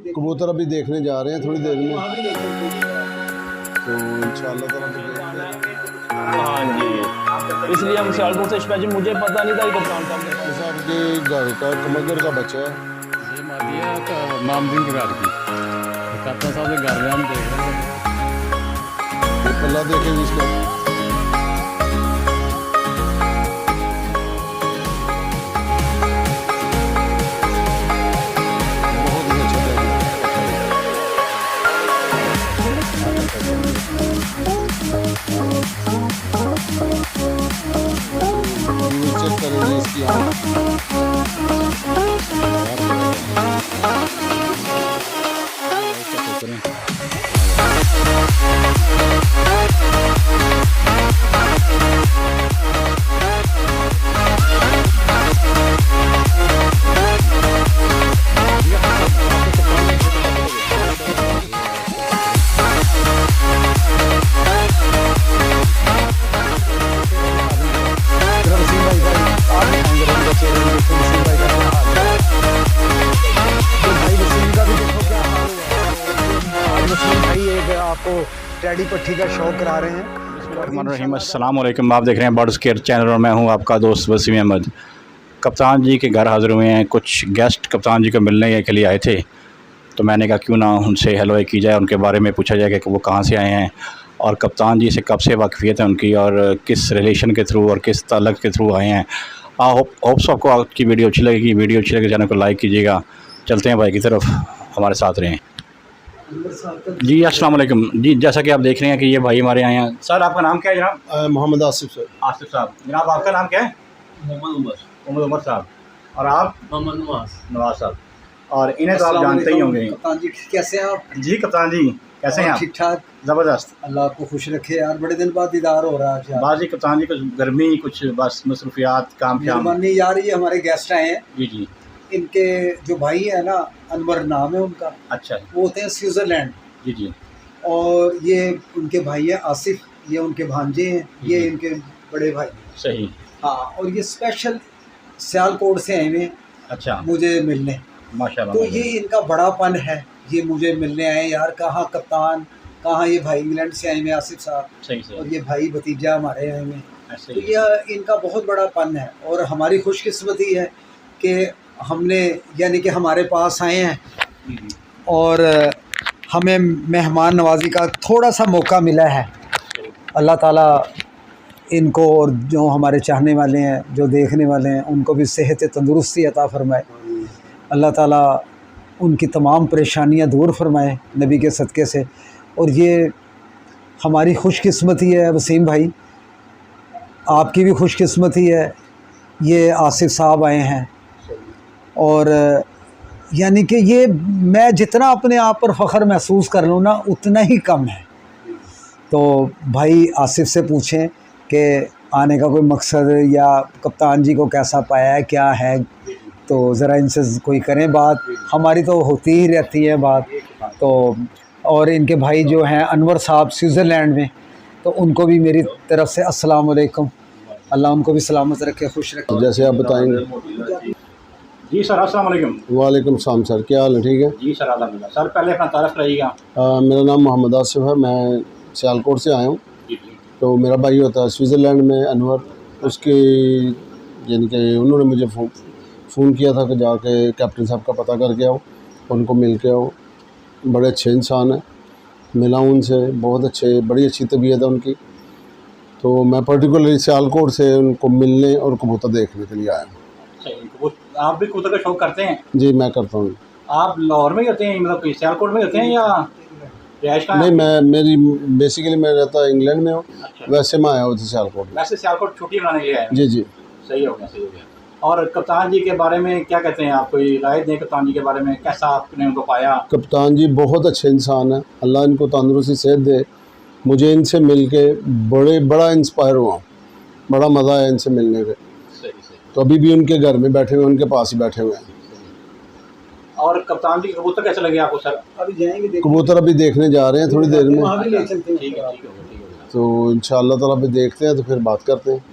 कबूतर अभी देखने जा रहे हैं थोड़ी देर में, तो इंशाल्लाह ताला हाँ जी, इसलिए हम सियालकोट से स्पेशल, मुझे पता नहीं था कि कप्तान साहब के घर का कमगर का बच्चा है। ये मादिया का मामदीन के घर की कप्तान साहब के घर में हम देख रहे हैं। अल्लाह देखेंगे इसको। चेक करेंगे इसकी आपको टेडी पट्टी का शौक करा रहे हैं। अस्सलाम वालेकुम, आप देख रहे हैं बर्ड स्केयर चैनल और मैं हूं आपका दोस्त वसीम अहमद। कप्तान जी के घर हाज़िर हुए हैं, कुछ गेस्ट कप्तान जी को मिलने के लिए आए थे, तो मैंने कहा क्यों ना उनसे हेलो की जाए, उनके बारे में पूछा जाए कि वो कहाँ से आए हैं और कप्तान जी से कब से वाकफ़ियत है उनकी और किस रिलेशन के थ्रू और किस ताल्लुक़ के थ्रू आए हैं। होप्स आपको आपकी वीडियो अच्छी लगेगी, चैनल को लाइक कीजिएगा। चलते हैं भाई की तरफ, हमारे साथ रहें। जी अस्सलाम वालेकुम जी, जैसा कि आप देख रहे हैं कि ये भाई हमारे आए हैं। सर आपका नाम क्या है जनाब? मोहम्मद आसिफ सर। आसिफ साहब। जनाब आपका नाम क्या है? मोहम्मद उमर साहब। और आप? मोहम्मद नवाज साहब। और इन्हें तो आप जानते ही होंगे। कप्तान जी कैसे हैं आप? जी कप्तान जी कैसे हैं आप? ठीक ठाक, ज़बरदस्त। अल्लाह आपको खुश रखे यार, बड़े दिन बाद दीदार हो रहा है। बाजी कप्तान जी कुछ गर्मी, कुछ बस मसरूफियात काम शाम। मेहरबानी यार, ये हमारे गेस्ट आए हैं। जी जी। इनके जो भाई है ना, अनवर नाम है उनका। अच्छा। वो होते हैं स्विट्ज़रलैंड। जी जी। और ये उनके भाई है आसिफ, ये उनके भांजे हैं, ये इनके बड़े भाई। सही। हाँ, और ये स्पेशल सियालकोट से आए हुए हैं अच्छा मुझे मिलने। माशाल्लाह। तो ये इनका बड़ापन है, ये मुझे मिलने आए यार। कहाँ कप्तान, कहाँ ये भाई इंग्लैंड से आए हुए आसिफ साहब, सही सही। और ये भाई भतीजा हमारे आए हुए। ऐसे तो ही। यह इनका बहुत बड़ा पन है और हमारी खुशकिस्मती है कि हमने यानी कि हमारे पास आए हैं जी जी। और हमें मेहमान नवाजी का थोड़ा सा मौका मिला है। अल्लाह ताला इनको और जो हमारे चाहने वाले हैं, जो देखने वाले हैं, उनको भी सेहत तंदुरुस्ती अता फ़रमाए। अल्लाह ताला उनकी तमाम परेशानियां दूर फरमाए नबी के सदक़े से। और ये हमारी खुशकिस्मती है वसीम भाई, आपकी भी खुशकिस्मती है। ये आसिफ साहब आए हैं और यानी कि ये मैं जितना अपने आप पर फ़ख्र महसूस कर लूँ ना, उतना ही कम है। तो भाई आसिफ से पूछें कि आने का कोई मकसद या कप्तान जी को कैसा पाया है, क्या है, तो ज़रा इनसे कोई करें बात। हमारी तो होती ही रहती है बात। तो और इनके भाई जो हैं अनवर साहब स्विट्ज़रलैंड में, तो उनको भी मेरी तरफ़ से अस्सलाम वालेकुम। अल्लाह उनको भी सलामत रखे, खुश रखे। जैसे आप बताएंगे। जी सर अस्सलाम वालेकुम। वालेकुम सलाम सर, क्या हाल है? ठीक है जी सर अल्हम्दुलिल्लाह। सर पहले अपना तारफ़ कराइएगा। मेरा नाम मोहम्मद आसिफ है, मैं सियालकोट से आया हूँ। जी जी। तो मेरा भाई होता है स्विट्ज़रलैंड में अनवर, उसके यानी कि उन्होंने मुझे फ़ोन किया था कि जाके कैप्टन साहब का पता करके आओ, उनको मिल के आओ। बड़े अच्छे इंसान हैं, मिला उनसे, बहुत अच्छे, बड़ी अच्छी तबीयत है उनकी। तो मैं पर्टिकुलरली सियालकोट से उनको मिलने और कबूतर देखने के लिए आया हूँ। आप भी कबूतर का शौक करते हैं? जी मैं करता हूँ। आप लाहौर में होते हैं, मतलब सियालकोट में होते हैं या रिहाइश का? नहीं, मेरी बेसिकली मैं रहता इंग्लैंड में हूँ। अच्छा। वैसे मैं आया हूँ सियालकोट में। वैसे सियालकोट छुट्टी बनाने के लिए आए? जी जी। सही हो गया, सही हो गया। और कप्तान जी के बारे में क्या कहते हैं आप? कोई राय दें कप्तान जी के बारे में, कैसा आपने उनको पाया? कप्तान जी बहुत अच्छे इंसान हैं, अल्लाह इनको तंदुरुस्ती सेहत दे। मुझे इनसे मिल के बड़ा इंस्पायर हुआ, बड़ा मज़ा आया इनसे मिलने के। सही सही। तो अभी भी उनके घर में बैठे हुए, उनके पास ही बैठे हुए हैं। और कप्तान जी के कबूतर कैसे लगे आपको सर? अभी जाएंगे, कबूतर अभी देखने जा रहे हैं थोड़ी देर में, वहाँ भी ले चलते हैं। ठीक है ठीक है। तो इंशाअल्लाह ताला अभी देखते हैं तो फिर बात करते हैं।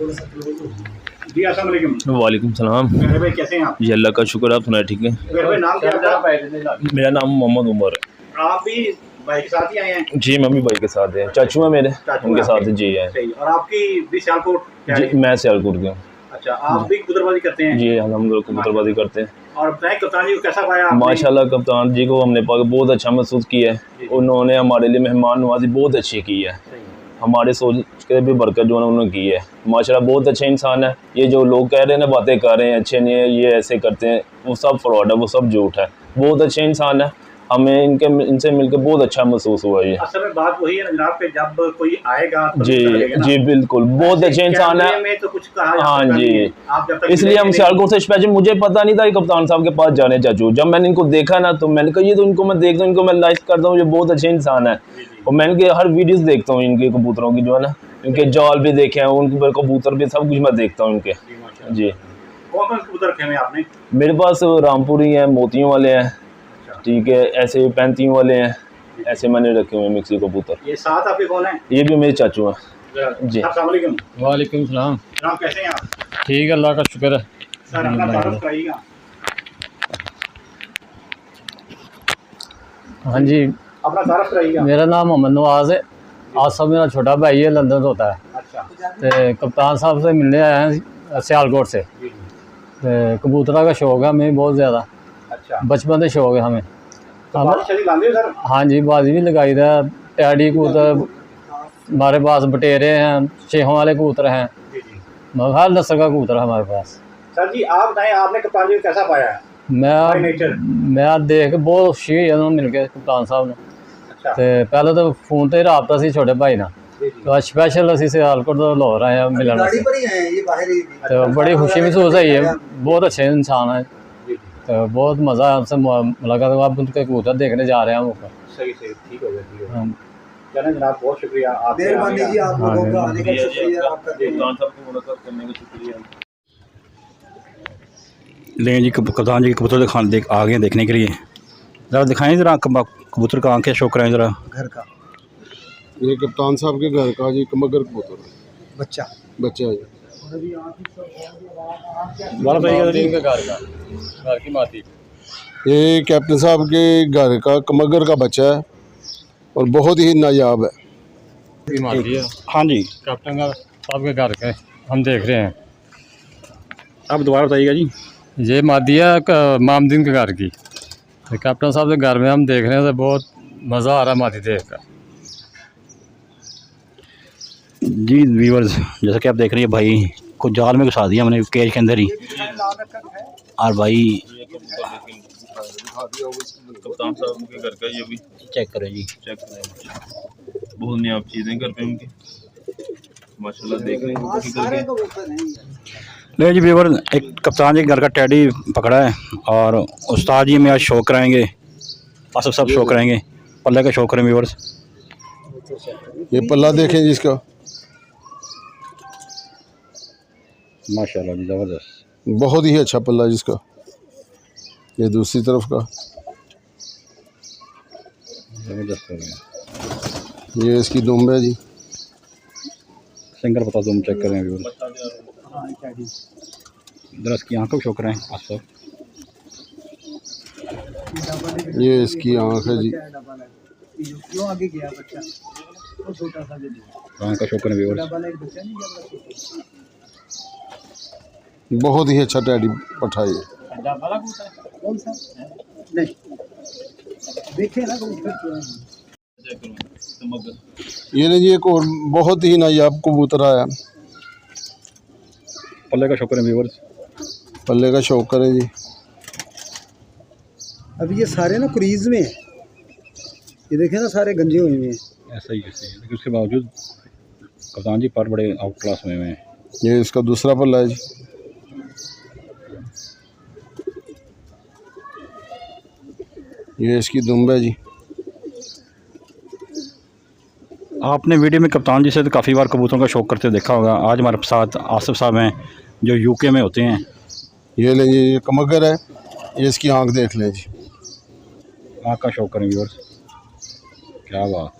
थोड़ा सा जी अस्सलाम वालेकुम। वालेकुम सलाम मेरे भाई कैसे हैं आप? जी अल्लाह का शुक्र, आप सुनाए ठीक है? मेरे भाई नाम क्या है आपका? मेरा नाम मोहम्मद उमर आप भी भाई के साथ ही आए हैं? है जी। मम्मी भाई के साथ है, चाचू है मेरे, चाचू उनके हैं साथ आपके? जी है सही। और आपकी भी सियालकोट क्या जी। है? मैं सियालकोट के हूँ अच्छा, आप भी कबूतरबाजी करते हैं? जी। हम लोग कबूतरबाजी करते हैं। और बताएं कप्तान जी को कैसा पाया आपने? माशाल्लाह कप्तान जी को हमने बहुत अच्छा महसूस किया है। उन्होंने हमारे लिए मेहमान नवाजी बहुत अच्छी की है। सही। हमारे सोच के भी बरकत जो है उन्होंने की है। माशाल्लाह बहुत अच्छे इंसान है। ये जो लोग कह रहे हैं ना, बातें कर रहे हैं अच्छे नहीं है, ये ऐसे करते हैं, वो सब फ्रॉड है, वो सब झूठ है। बहुत अच्छे इंसान है। हमें इनसे मिलकर बहुत अच्छा महसूस हुआ ये। असल में बात वही है ना जनाब कि जब कोई आएगा तो जी पता लगेगा ना। जी बिल्कुल, बहुत ऐसे अच्छे इंसान कैमरे है। में तो कुछ कहा जा हाँ सकता जी। नहीं है। आप जब तक इसलिए हम मिलेंगे सियालकोट से स्पेशल, मुझे पता नहीं था कि कप्तान साहब के पास जाने चाचू। जब मैंने इनको देखा ना तो मैंने कहा ये तो इनको मैं देखता हूँ, इनको मैं लाइक करता हूँ, ये बहुत अच्छे इंसान है। और मैं इनके हर वीडियोस देखता हूँ, इनके कबूतरों की जो है ना, इनके जाल भी देखे हैं, उनके कबूतर भी, सब कुछ मैं देखता हूँ इनके। जी। कौन कौन से कबूतर रखे हुए हैं आपने? मेरे पास रामपुरी हैं, मोतियों वाले हैं, ठीक है, ऐसे 35 वाले हैं, ऐसे मैंने रखे हुए हैं मिक्सी कबूतर। ये साथ आपके कौन है? ये भी मेरे चाचू हैं जी। अस्सलाम वालेकुम। वालेकुम सलाम। जनाब कैसे हैं आप? ठीक है, अल्लाह का शुक्र है। सर अपना तारुफ कराइएगा। हाँ जी, अपना तारुफ कराइएगा। मेरा नाम मोहम्मद नवाज है। आसफ मेरा छोटा भाई है, लंदन से होता है। अच्छा तो कप्तान साहब से मिलने आए हैं सियालकोट से। जी। तो कबूतरा का शौक है हमें बहुत ज़्यादा, अच्छा बचपन से शौक है हमें। तो बाजी शादी लाते हो सर? हाँ जी, बाजी भी लगाई था। टैडी कबूतर हमारे पास, बटेरे हैं, शेहों वाले कबूतर हैं, जी जी। मगर हर नस्ल का कबूतर है हमारे पास। सर जी आप बताएं आपने कप्तान जी को कैसा पाया है? By nature? मैं देख के बहुत खुशी हुई उन्होंने मिल के कप्तान साहब ने। अच्छा तो पहले तो फोन ते राबता सी छोटे भाई ना, जी जी। तो आज स्पेशल असी सियालकोट तो लाहौर आए हैं मिलने गाड़ी वास्ते। पर ही हैं ये बाहर ही। तो बड़ी खुशी महसूस है, ये बहुत अच्छे इंसान है। जी जी। तो बहुत मज़ा है उनसे मुलाकात हुआ। अब उनके कबूतर देखने जा रहे हैं हम ऊपर। सही सही, ठीक हो गया ठीक हो गया। हम चलें जनाब, बहुत शुक्रिया आपके मेहरबानी आने जी, का। आप लोगों का आने का शुक्रिया आपका। कप्तान साहब को मुलाकात करने का शुक्रिया। लें जी कप्तान जी के कबूतर देख आ गए देखने के लिए। ज़रा दिखाएं, ज़रा कबूतर का आंखें शो कराएं ज़रा। घर का ये कप्तान साहब के घर का जी कमगर कबूतर है, बच्चा। बच्चा है। घर की माती। ये कैप्टन साहब के घर का कमगर का बच्चा है और बहुत ही नायाब है। माती है हाँ जी, कैप्टन का साहब के घर के हम देख रहे हैं। आप दोबारा बताइएगा जी। ये मादी है मामदीन के घर की। तो कैप्टन साहब के घर में हम देख रहे हैं, तो बहुत मज़ा आ रहा है मादी देख कर। जी व्यूअर्स, जैसा कि आप देख रहे हैं भाई को जाल में घुसा दिया हमने केज के अंदर ही। और भाई कप्तान साहब के घर का ये भी चेक करें जी, चेक करें, बहुत नई आप चीज़ें घर पे उनकी माशाल्लाह देख रहे हैं करके। ले जी व्यूअर, एक कप्तान जी के घर का टैडी पकड़ा है और उस्ताद जी में आज शो कराएंगे, आसफ सब शो कराएंगे, पल्ले का शो करें व्यूअर्स। ये पल्ला देखें जिसका, माशाल्लाह जी, ज़बरदस्त। बहुत ही अच्छा पल्ला जिसका। ये दूसरी तरफ का, ज़बरदस्त हो गया। ये इसकी दुम है जी। सिंगर बता दो, हम चेक करें व्यूअर्स। इधर इसकी आँखों शो कराएं आसफ। ये इसकी आँख है जी। क्यों आगे गया बच्चा? वो छोटा सा आँख का शो करें व्यूअर्स। बहुत ही अच्छा टैडी पठा है। कौन सा? नहीं देखे ना ये नहीं जी, एक और बहुत ही नायाब कबूतर आया। पल्ले का शो करें व्यूअर्स। पल्ले का शौक करें जी। अभी ये सारे ना क्रीज में है, ये देखे ना सारे गंजे हुए हैं। ऐसा ही लेकिन उसके बावजूद कप्तान जी पर बड़े आउट क्लास में हैं। ये इसका दूसरा पल्ला है जी। ये इसकी दुम है जी। आपने वीडियो में कप्तान जी से तो काफ़ी बार कबूतरों का शौक करते देखा होगा। आज हमारे साथ आसिफ साहब हैं जो यूके में होते हैं। ये लें जी, ये कमगर है, ये इसकी आंख देख लें जी। आँख का शौक करें व्यूअर्स, क्या बात।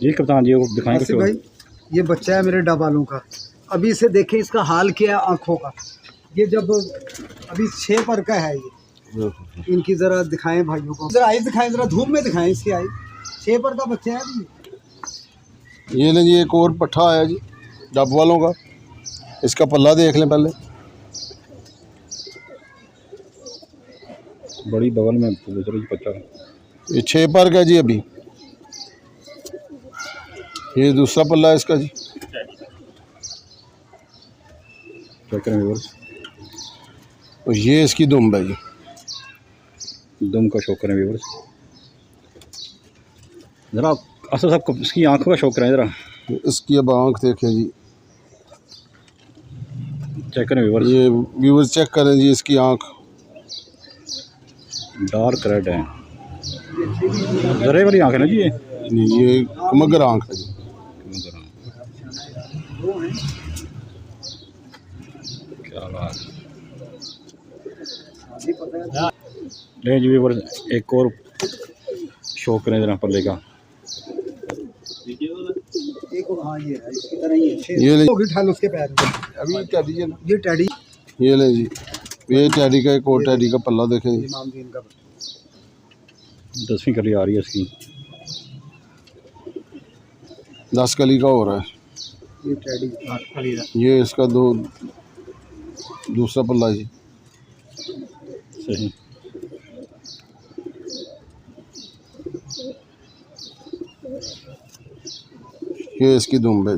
जी कप्तान जी, वो दिखाएं आसिफ कुछ भाई ये बच्चा है मेरे डबालों का। अभी इसे देखें इसका हाल क्या है आँखों का। ये जब अभी 6 पर का है ये, इनकी ज़रा दिखाएं भाइयों को, ज़रा आई दिखाएं, ज़रा धूप में दिखाएं इसकी आई। 6 पर का बच्चा है अभी। ये लें जी, एक और पट्ठा आया जी डब वालों का, इसका पल्ला देख लें पहले। बड़ी बगल में दूसरी पट्टा, ये 6 पर का जी अभी। ये दूसरा पल्ला है इसका जी। चेक करें व्यूअर्स, और ये इसकी दुम्ब है जी। दम का शौक करें व्यूअर्स। ज़रा असद साहब इसकी आंखों का शौक करें ज़रा, इसकी अब आँख देखें जी। चेक करें व्यूअर्स। ये व्यूअर्स चेक करें जी, इसकी आँख डार्क रेड है, जरे वाली आँख है ना जी ये। नहीं, ये मगर आँख है जी। क्या बात ले जी व्यूअर्स, एक और शौक करें ज़रा पल्ले का। एक और, हाँ ये है इसकी तरह ही है। ये ले होगी ठाल उसके पैर में। अभी टैडी है ना, ये टैडी ये ले जी। ये टैडी का, एक और टैडी का पल्ला देखें जी। इमामदीन का। 10वीं कली आ रही है इसकी। 10 कली का हो रहा है। ये टैडी ये इसका दूसरा पल्ला जी। सही। ये इसकी दुम्ब है।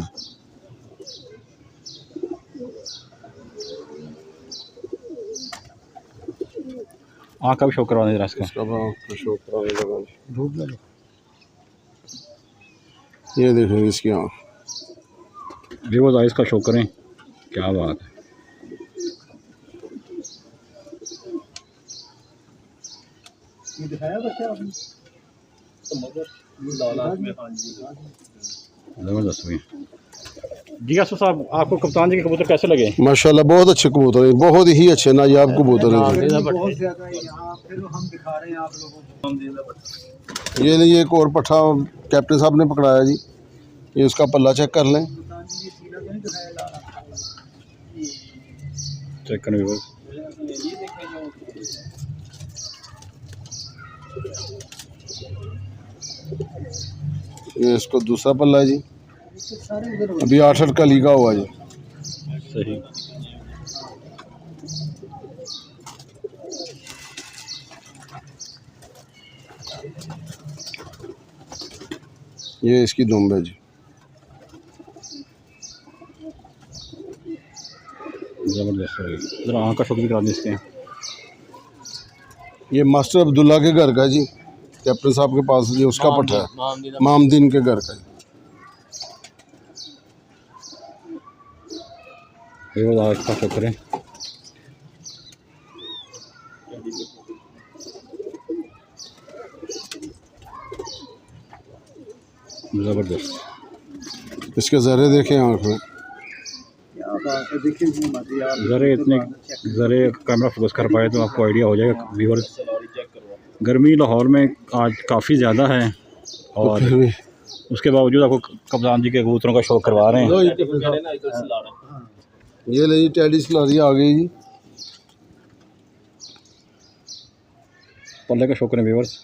आँख का भी शौक करवाने ज़रा इसका। इसका आँख का शौक कराने लगा जी। धूप लगे। ये देखें इसकी आँख। व्यूअर्स आइज़ का शौक करें, क्या बात है। ये दिखाया बच्चा आपने? ज़बरदस्त हुई जी। असद साहब आपको कप्तान जी के कबूतर कैसे लगे? माशाल्लाह बहुत अच्छे कबूतर हैं, बहुत ही अच्छे नायाब कबूतर हैं जी। बहुत ज़्यादा है यहाँ, फिर हम दिखा रहे हैं आप लोगों को। ये नहीं, एक और पट्ठा कैप्टन साहब ने पकड़ाया जी। ये उसका पल्ला चेक कर लें। चेक करें व्यूअर्स। ये इसको दूसरा पल्ला है जी। अभी 8 कली का हुआ जी। सही। ये इसकी दुम्ब है जी। ज़बरदस्त हो गई। ज़रा आँख का शौक भी करा दें इसके। ये मास्टर अब्दुल्ला के घर का जी, कैप्टन साहब के पास जी, उसका पट्ठा है, मामदीन के घर का। व्यूअर्स आँख का शौक करें। ज़बरदस्त। इसके ज़रे देखें आँख में। क्या बात है, देखिए जी मर्जी आप। ज़रे इतने ज़रे कैमरा फोकस कर पाए तो आपको आइडिया हो जाएगा व्यूअर्स। गर्मी लाहौर में आज काफ़ी ज़्यादा है और फिर भी उसके बावजूद आपको कप्तान जी के कबूतरों का शौक करवा रहे हैं। ये ले जी, टैडी सलारी आ गई जी। पल्ले का शौक करें व्यूअर्स।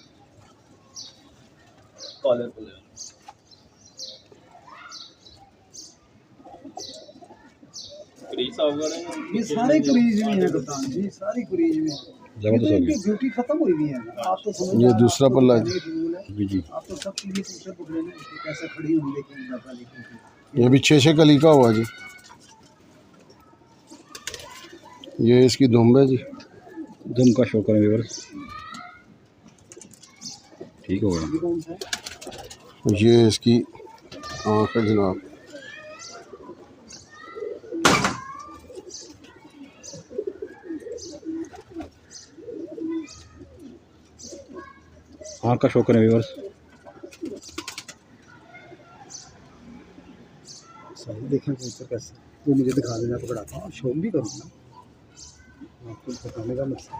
ये सारे क्रीज में है कप्तान जी, सारी क्रीज में। ज़बरदस्त हो इनकी गई ड्यूटी खत्म हुई हुई है। आप तो समझ ये दूसरा पल्ला है जी। जी जी। आप तो सब चीज़ें पीछे पकड़े ना, कैसे खड़ी हुई लेकिन डब्बा लेके। ये भी 6 कली का हुआ जी। ये इसकी दुम्ब है जी। दम का शौक करें व्यूअर्स। ठीक हो गया। ये कौन सा है? ये इसकी आँख है जनाब। आँख का शौक करें व्यूअर्स। सही देखें कबूतर कैसे, वो मुझे दिखा देना, पकड़ाता हूँ, शौक भी करूँगा आपको दिखाने का मकसद।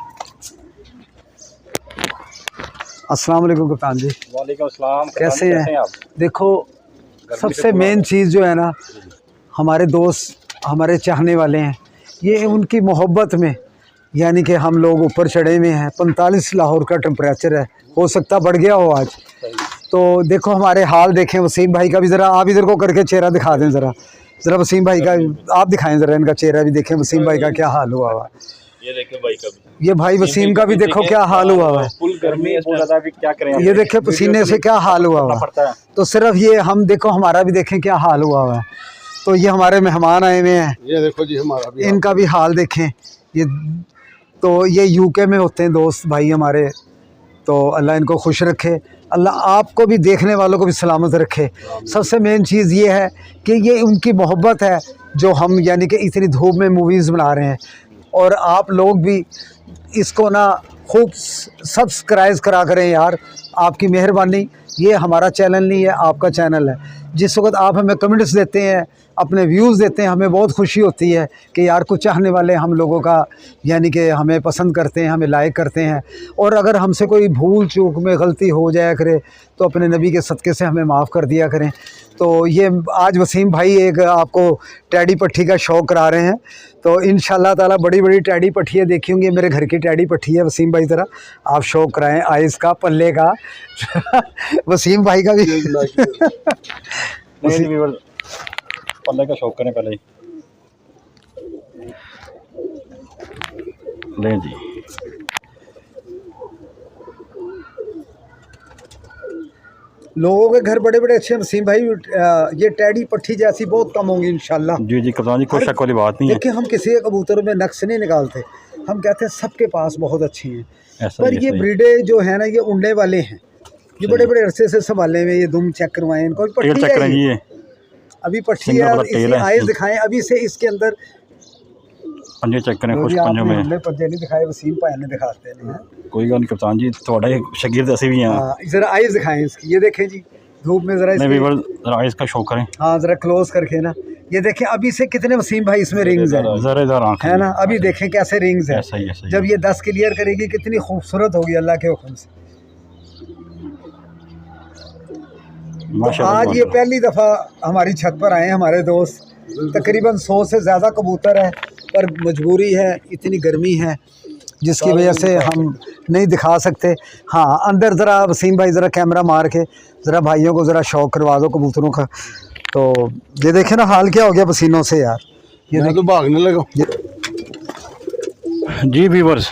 अस्सलाम वालेकुम कप्तान जी। वालेकुम अस्सलाम। कैसे हैं आप? देखो सबसे मेन चीज़ जो है ना, हमारे दोस्त हमारे चाहने वाले हैं, ये उनकी मोहब्बत में, यानी कि हम लोग ऊपर चढ़े हुए हैं। 45 लाहौर का टेम्परेचर है, हो सकता बढ़ गया हो आज। तो देखो हमारे हाल देखें। वसीम भाई का भी ज़रा आप इधर को करके चेहरा दिखा दें, ज़रा वसीम भाई का आप दिखाएं, ज़रा इनका चेहरा भी देखें, वसीम भाई का क्या हाल हुआ हुआ। ये देखें भाई का भी, ये भाई वसीम का भी देखो क्या हाल हुआ हुआ है। फुल गर्मी है, क्या करें, ये देखें पसीने से क्या हाल हुआ हुआ है। तो सिर्फ ये हम देखो हमारा भी देखें क्या हाल हुआ हुआ है। तो ये हमारे मेहमान आए हुए हैं, ये देखो जी हमारा भी इनका भी हाल देखें। ये तो ये यूके में होते हैं दोस्त भाई हमारे। तो अल्लाह इनको खुश रखे, अल्लाह आपको भी देखने वालों को भी सलामत रखे। सबसे मेन चीज़ ये है कि ये उनकी मोहब्बत है जो हम यानी कि इतनी धूप में मूवीज़ बना रहे हैं। और आप लोग भी इसको ना खूब सब्सक्राइब करा करें यार, आपकी मेहरबानी। ये हमारा चैनल नहीं है, आपका चैनल है। जिस वक्त आप हमें कमेंट्स देते हैं, अपने व्यूज़ देते हैं, हमें बहुत खुशी होती है कि यार कुछ चाहने वाले हम लोगों का यानी कि हमें पसंद करते हैं, हमें लाइक करते हैं। और अगर हमसे कोई भूल चूक में गलती हो जाया करे तो अपने नबी के सदक़े से हमें माफ़ कर दिया करें। तो ये आज वसीम भाई एक आपको टैडी पट्टी का शौक़ करा रहे हैं। तो इंशाल्लाह ताला बड़ी बड़ी टैडी पट्टियाँ देखी होंगी। मेरे घर की टैडी पट्टी है वसीम भाई, तरह आप शौक़ कराएँ आइस का, पल्ले का वसीम भाई का भी पल्ले का शौक करें पहले लें जी। लोगों के घर बड़े बड़े अच्छे हैं वसीम भाई। ये टैडी पट्टी जैसी बहुत कम होंगी इंशाल्लाह। जी जी कप्तान जी, कोई शक वाली बात नहीं है। देखिए हम किसी के कबूतरों में नक्श नहीं निकालते, हम कहते हैं सबके पास बहुत अच्छी हैं। पर ये ब्रीडे जो है ना, ये उड़ने वाले हैं, ये बड़े बड़े अरसे से संभाले हुए। ये दुम चेक करवाएं इनको, पट्टी है ये, अभी पट्टी है। और इसकी आइज दिखाएं अभी से, इसके अंदर पंजे चेक करें, खुश पंजों में पंजे नहीं दिखाए, वसीम भाई ने दिखाते हैं। कोई गल नहीं कप्तान जी, थोड़ा शागिर्द ऐसे भी हैं। जरा आइज दिखाएं इसकी, ये देखें जी धूप में जरा आइज का शौक करें। हाँ जरा क्लोज करके ना, ये देखें अभी से कितने वसीम भाई इसमें रिंग्स हैं, है ना। अभी देखें कैसे रिंग्स हैं। जब ये 10 क्लियर करेगी कितनी खूबसूरत होगी अल्लाह के हुक्म से। तो आज ये पहली दफ़ा हमारी छत पर आए हमारे दोस्त। तकरीबन 100 से ज़्यादा कबूतर है, पर मजबूरी है, इतनी गर्मी है जिसकी वजह से हम नहीं दिखा सकते। हाँ अंदर ज़रा वसीम भाई ज़रा कैमरा मार के ज़रा भाइयों को ज़रा शौक़ करवा दो कबूतरों का। तो ये देखें ना हाल क्या हो गया पसीनों से यार, ये तो भागने लगा जी। व्यूअर्स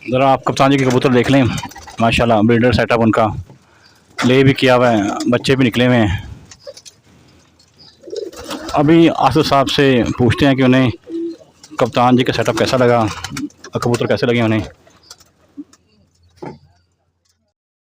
ज़रा आप कप्तान जी के कबूतर देख लें, माशाल्लाह ब्रीडर सेटअप उनका ले भी किया हुआ है, बच्चे भी निकले हुए हैं। अभी आसिफ साहब से पूछते हैं कि उन्हें कप्तान जी का सेटअप कैसा लगा, कबूतर कैसे लगे उन्हें।